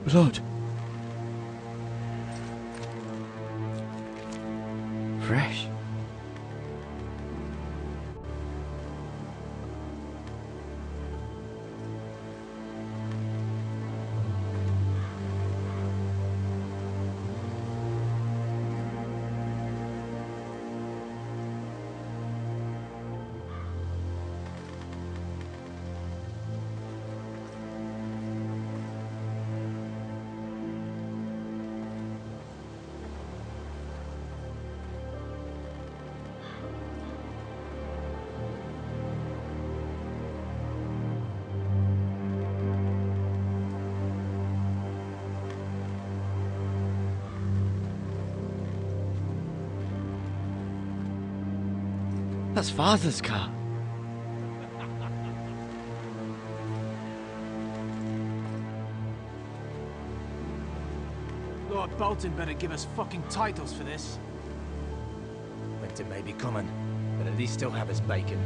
Blood. Fresh. That's Father's car. Lord Bolton better give us fucking titles for this. Winter may be coming, but at least he'll have his bacon.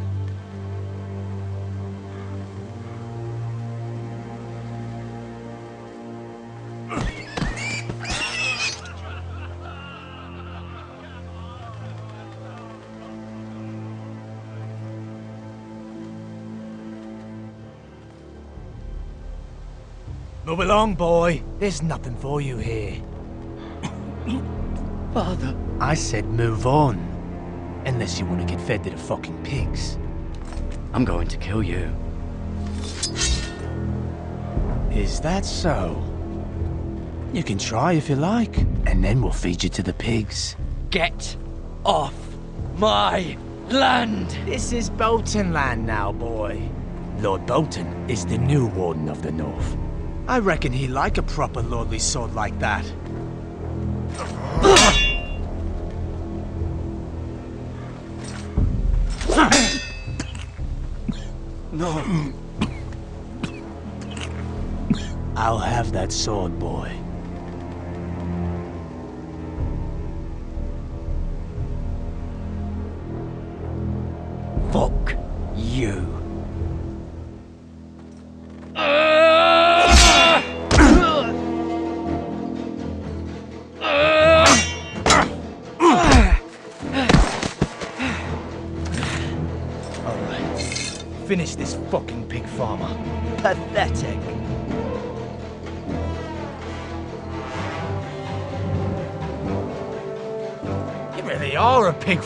Move along, boy. There's nothing for you here. Father. I said move on. Unless you want to get fed to the fucking pigs. I'm going to kill you. Is that so? You can try if you like, and then we'll feed you to the pigs. Get off my land! This is Bolton land now, boy. Lord Bolton is the new Warden of the North. I reckon he like a proper lordly sword like that. No. I'll have that sword, boy. Fuck you. Finish this fucking pig farmer. Pathetic. You really are a pig.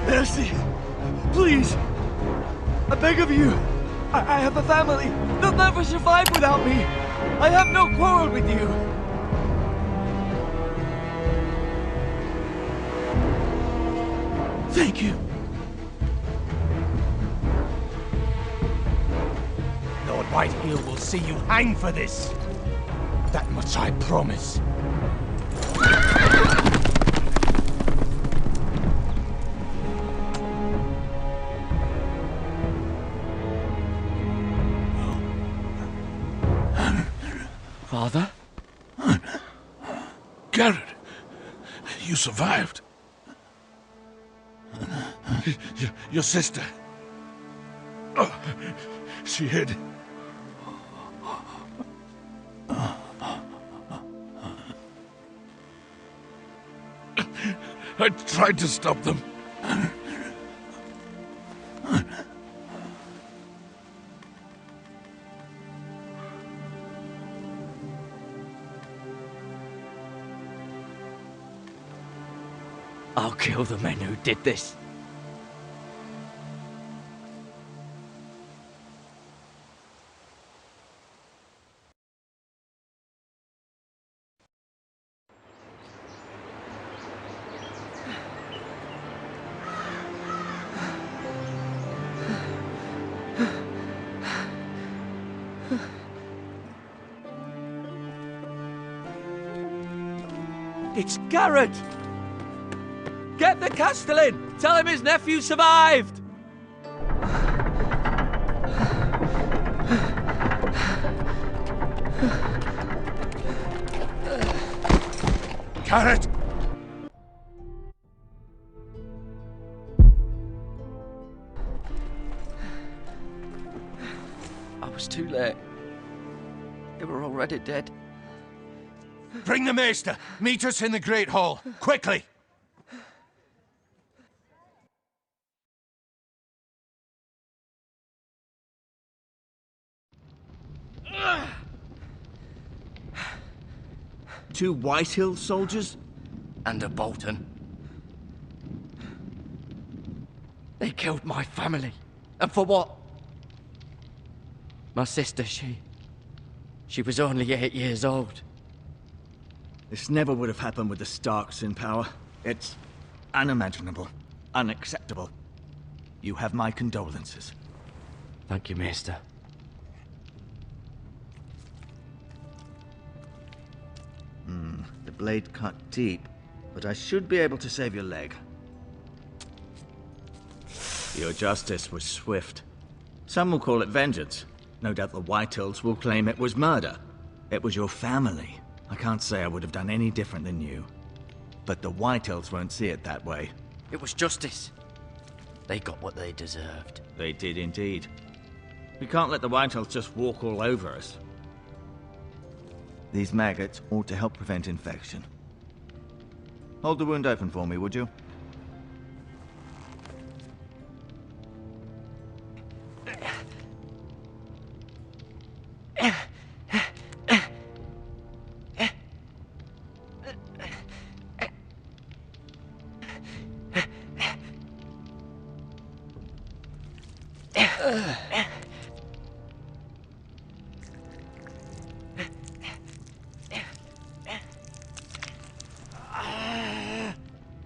Mercy! Please! I beg of you! I have a family! They'll never survive without me! I have no quarrel with you! Thank you! Lord Whitehill will see you hang for this. That much I promise. Father? Garrett, you survived. Your sister. Oh, she hid. I tried to stop them. I'll kill the men who did this. It's Garrett! Get the Castellan! Tell him his nephew survived! Garrett! I was too late. They were already dead. Bring the Maester! Meet us in the Great Hall, quickly! Two Whitehill soldiers? And a Bolton. They killed my family. And for what? My sister, she was only 8 years old. This never would have happened with the Starks in power. It's unimaginable, unacceptable. You have my condolences. Thank you, Maester. The blade cut deep, but I should be able to save your leg. Your justice was swift. Some will call it vengeance. No doubt the Whitehills will claim it was murder. It was your family. I can't say I would have done any different than you. But the Whitehills won't see it that way. It was justice. They got what they deserved. They did indeed. We can't let the Whitehills just walk all over us. These maggots ought to help prevent infection. Hold the wound open for me, would you?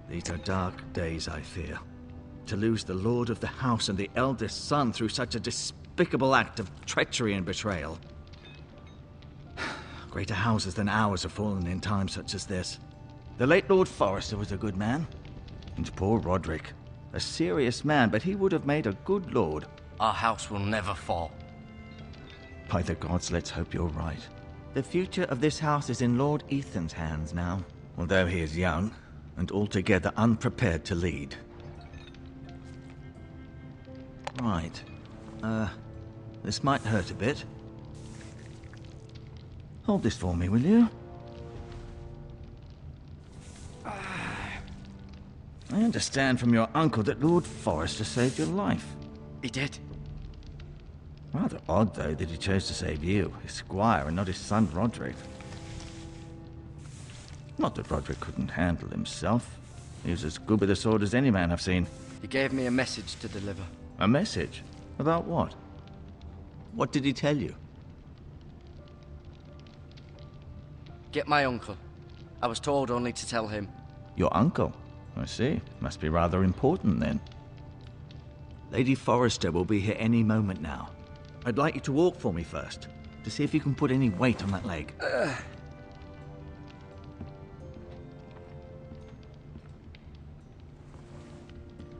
These are dark days, I fear. To lose the lord of the house and the eldest son through such a despicable act of treachery and betrayal. Greater houses than ours have fallen in times such as this. The late Lord Forrester was a good man. And poor Roderick. A serious man, but he would have made a good lord. Our house will never fall. By the gods, let's hope you're right. The future of this house is in Lord Ethan's hands now, although he is young and altogether unprepared to lead. Right. This might hurt a bit. Hold this for me, will you? I understand from your uncle that Lord Forrester saved your life. He did. Rather odd, though, that he chose to save you, his squire, and not his son Roderick. Not that Roderick couldn't handle himself. He was as good with a sword as any man I've seen. He gave me a message to deliver. A message? About what? What did he tell you? Get my uncle. I was told only to tell him. Your uncle? I see. Must be rather important, then. Lady Forrester will be here any moment now. I'd like you to walk for me first, to see if you can put any weight on that leg.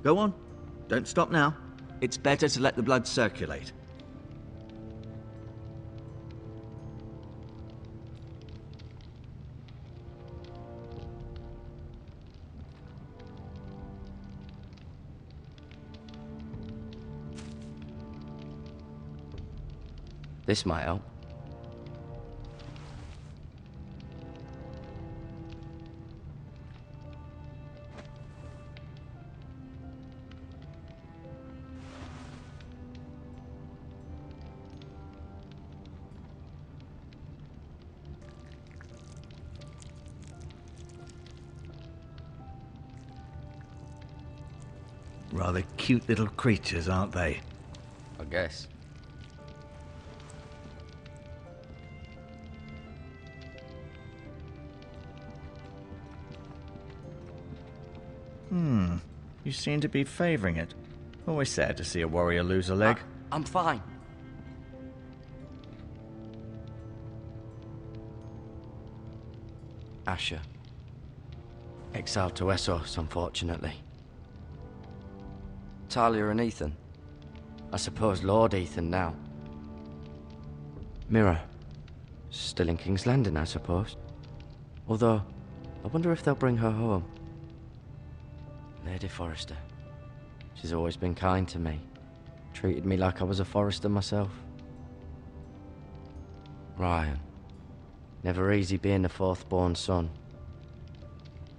Go on. Don't stop now. It's better to let the blood circulate. This might help. Rather cute little creatures, aren't they? I guess. You seem to be favoring it. Always sad to see a warrior lose a leg. I'm fine. Asher, Exiled to Essos, unfortunately. Talia and Ethan. I suppose Lord Ethan now. Mira. Still in King's Landing, I suppose. Although, I wonder if they'll bring her home. Lady Forrester. She's always been kind to me. Treated me like I was a Forrester myself. Ryan. Never easy being the fourth-born son.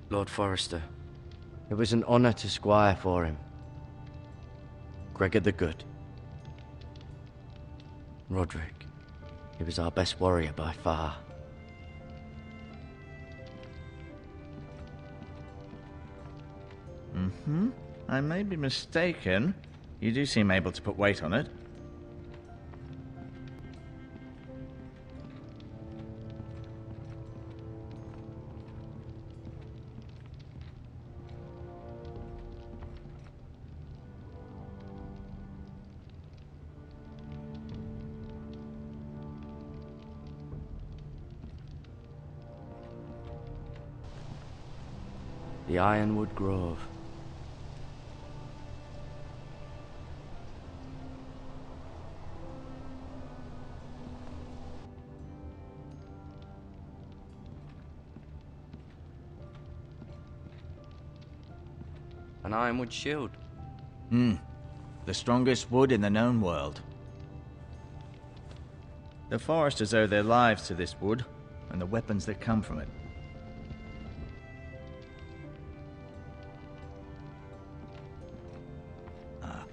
Lord Forrester. It was an honor to squire for him. Gregor the Good. Roderick. He was our best warrior by far. I may be mistaken. You do seem able to put weight on it. The Ironwood Grove. An ironwood shield. The strongest wood in the known world. The Foresters owe their lives to this wood, and the weapons that come from it.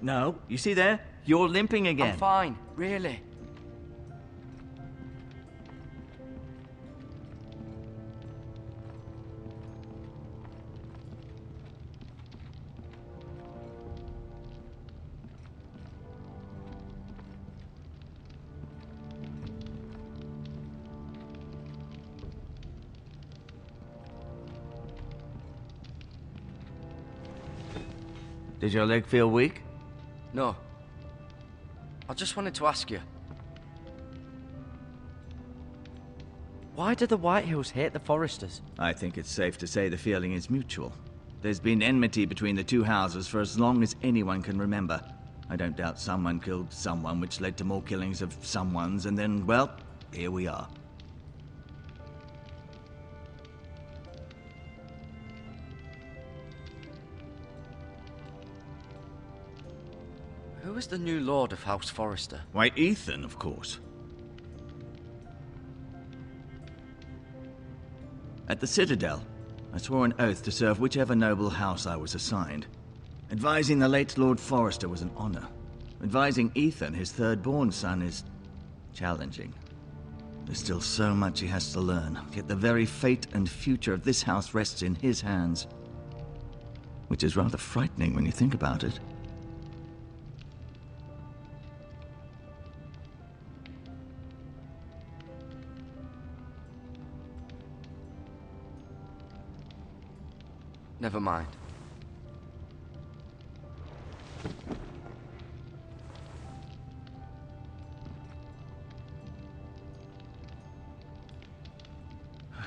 No, you see there? You're limping again. I'm fine, really. Did your leg feel weak? No. I just wanted to ask you. Why do the Whitehills hate the Foresters? I think it's safe to say the feeling is mutual. There's been enmity between the two houses for as long as anyone can remember. I don't doubt someone killed someone, which led to more killings of someones, and then, well, here we are. Who is the new Lord of House Forrester? Why, Ethan, of course. At the Citadel, I swore an oath to serve whichever noble house I was assigned. Advising the late Lord Forrester was an honor. Advising Ethan, his third-born son, is challenging. There's still so much he has to learn, yet the very fate and future of this house rests in his hands. Which is rather frightening when you think about it. Never mind.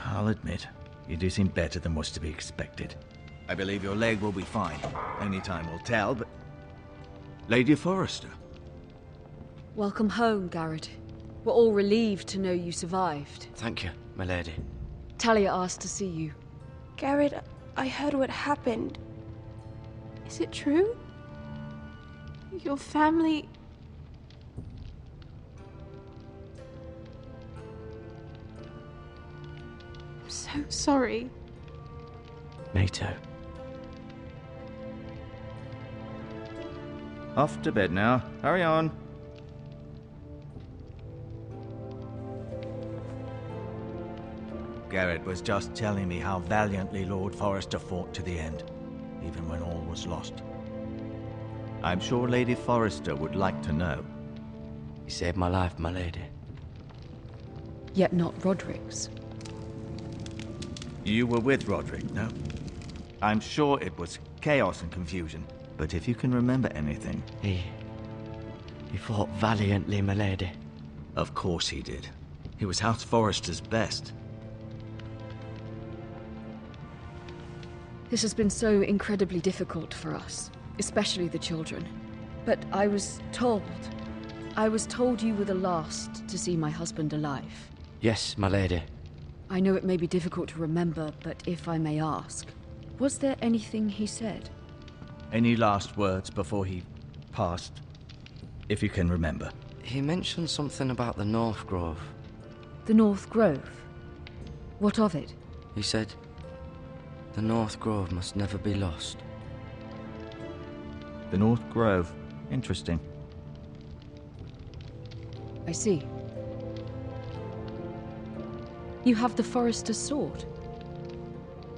I'll admit, you do seem better than was to be expected. I believe your leg will be fine. Only time will tell, but... Lady Forrester. Welcome home, Garrett. We're all relieved to know you survived. Thank you, my lady. Talia asked to see you. Garrett, I heard what happened. Is it true? Your family... I'm so sorry. Me too. Off to bed now. Hurry on. Garrett was just telling me how valiantly Lord Forrester fought to the end, even when all was lost. I'm sure Lady Forrester would like to know. You saved my life, my lady. Yet not Roderick's. You were with Roderick, no? I'm sure it was chaos and confusion, but if you can remember anything... He fought valiantly, my lady. Of course he did. He was House Forrester's best. This has been so incredibly difficult for us, especially the children. But I was told you were the last to see my husband alive. Yes, my lady. I know it may be difficult to remember, but if I may ask, was there anything he said? Any last words before he passed? If you can remember. He mentioned something about the North Grove. The North Grove? What of it? He said, the North Grove must never be lost. The North Grove. Interesting. I see. You have the Forester's sword.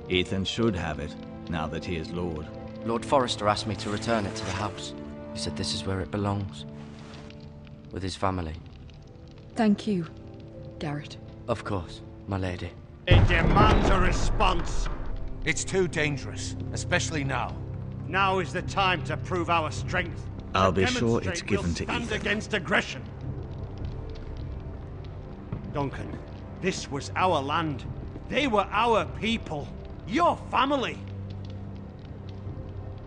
Ethan should have it, now that he is Lord. Lord Forrester asked me to return it to the house. He said this is where it belongs. With his family. Thank you, Garrett. Of course, my lady. It demands a response. It's too dangerous, especially now. Now is the time to prove our strength. I'll To be sure demonstrate it's given we'll to stand Ethan. against aggression. Duncan, this was our land. They were our people. Your family.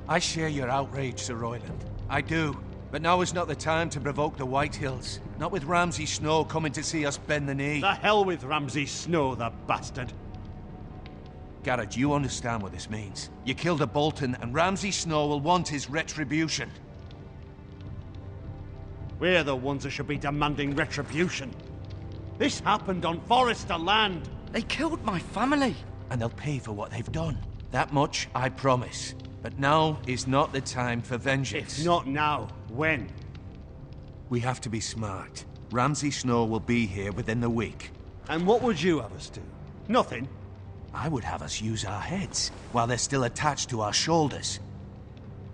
I share your outrage, Sir Royland. I do. But now is not the time to provoke the Whitehills. Not with Ramsay Snow coming to see us bend the knee. The hell with Ramsay Snow, the bastard. Garrett, you understand what this means. You killed a Bolton, and Ramsay Snow will want his retribution. We're the ones that should be demanding retribution. This happened on Forester land. They killed my family. And they'll pay for what they've done. That much, I promise. But now is not the time for vengeance. If not now, when? We have to be smart. Ramsay Snow will be here within the week. And what would you have us do? Nothing. I would have us use our heads, while they're still attached to our shoulders.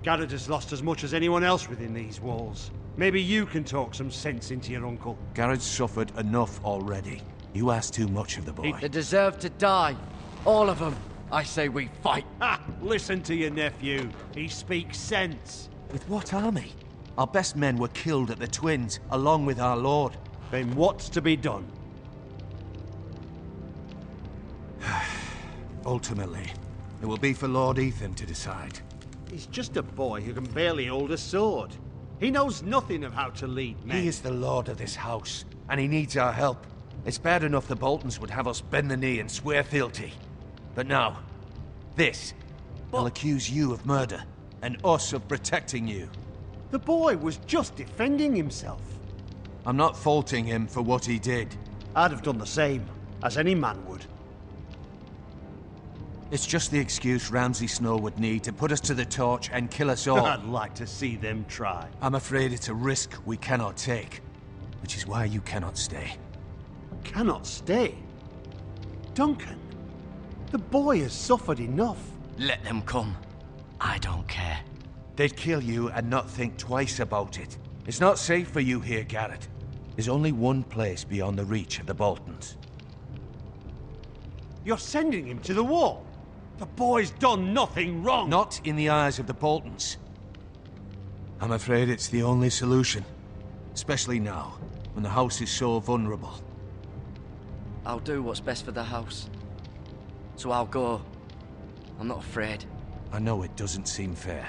Garrett has lost as much as anyone else within these walls. Maybe you can talk some sense into your uncle. Garrett's suffered enough already. You ask too much of the boy. They deserve to die. All of them. I say we fight. Ha! Listen to your nephew. He speaks sense. With what army? Our best men were killed at the Twins, along with our lord. Then what's to be done? Ultimately, it will be for Lord Ethan to decide. He's just a boy who can barely hold a sword. He knows nothing of how to lead men. He is the lord of this house, and he needs our help. It's bad enough the Boltons would have us bend the knee and swear fealty. But now, this. They'll accuse you of murder, and us of protecting you. The boy was just defending himself. I'm not faulting him for what he did. I'd have done the same, as any man would. It's just the excuse Ramsay Snow would need to put us to the torch and kill us all. I'd like to see them try. I'm afraid it's a risk we cannot take, which is why you cannot stay. Cannot stay? Duncan, the boy has suffered enough. Let them come. I don't care. They'd kill you and not think twice about it. It's not safe for you here, Garrett. There's only one place beyond the reach of the Boltons. You're sending him to the wall. The boy's done nothing wrong. Not in the eyes of the Boltons. I'm afraid it's the only solution. Especially now, when the house is so vulnerable. I'll do what's best for the house. So I'll go. I'm not afraid. I know it doesn't seem fair,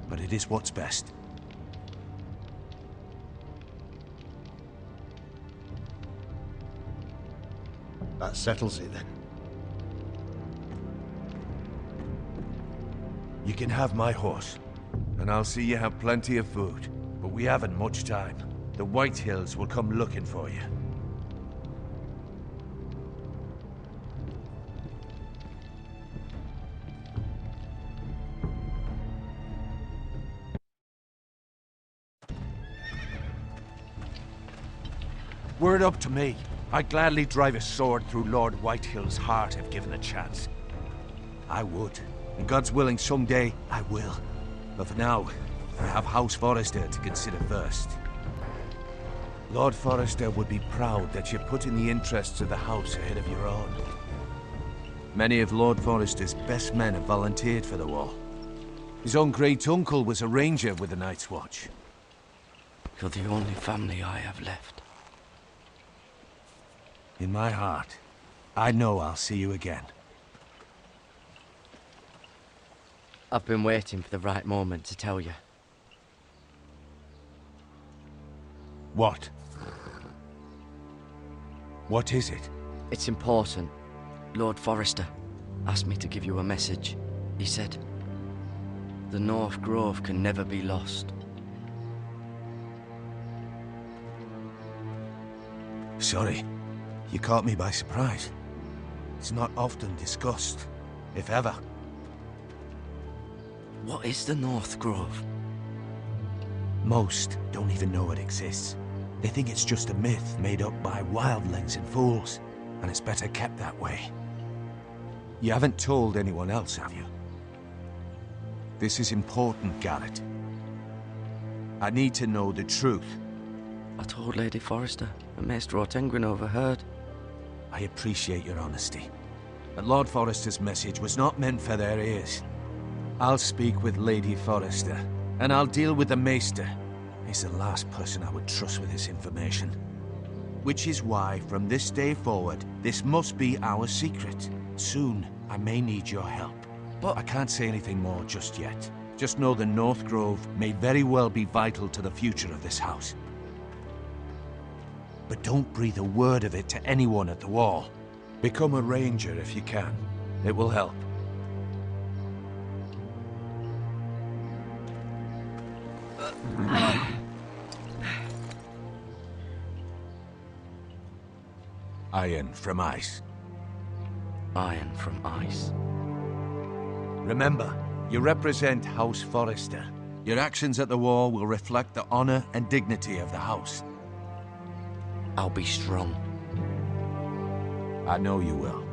but it is what's best. That settles it then. You can have my horse, and I'll see you have plenty of food. But we haven't much time. The Whitehills will come looking for you. Were it up to me, I'd gladly drive a sword through Lord Whitehill's heart if given a chance. I would. And God's willing, someday I will. But for now, I have House Forrester to consider first. Lord Forrester would be proud that you're putting the interests of the house ahead of your own. Many of Lord Forrester's best men have volunteered for the war. His own great-uncle was a ranger with the Night's Watch. You're the only family I have left. In my heart, I know I'll see you again. I've been waiting for the right moment to tell you. What? What is it? It's important. Lord Forrester asked me to give you a message. He said, the North Grove can never be lost. Sorry, you caught me by surprise. It's not often discussed, if ever. What is the North Grove? Most don't even know it exists. They think it's just a myth made up by wildlings and fools, and it's better kept that way. You haven't told anyone else, have you? This is important, Garrett. I need to know the truth. I told Lady Forrester, and Maester Ortengrin overheard. I appreciate your honesty, but Lord Forrester's message was not meant for their ears. I'll speak with Lady Forrester, and I'll deal with the Maester. He's the last person I would trust with this information. Which is why, from this day forward, this must be our secret. Soon, I may need your help. But I can't say anything more just yet. Just know the North Grove may very well be vital to the future of this house. But don't breathe a word of it to anyone at the Wall. Become a ranger if you can. It will help. Iron from ice. Iron from ice. Remember, you represent House Forrester. Your actions at the Wall will reflect the honor and dignity of the house. I'll be strong. I know you will.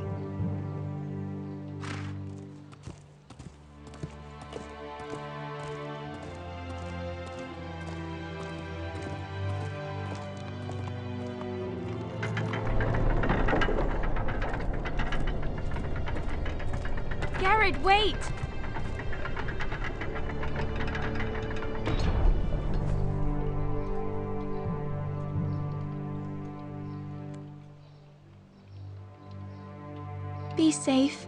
Garrett, wait! Be safe.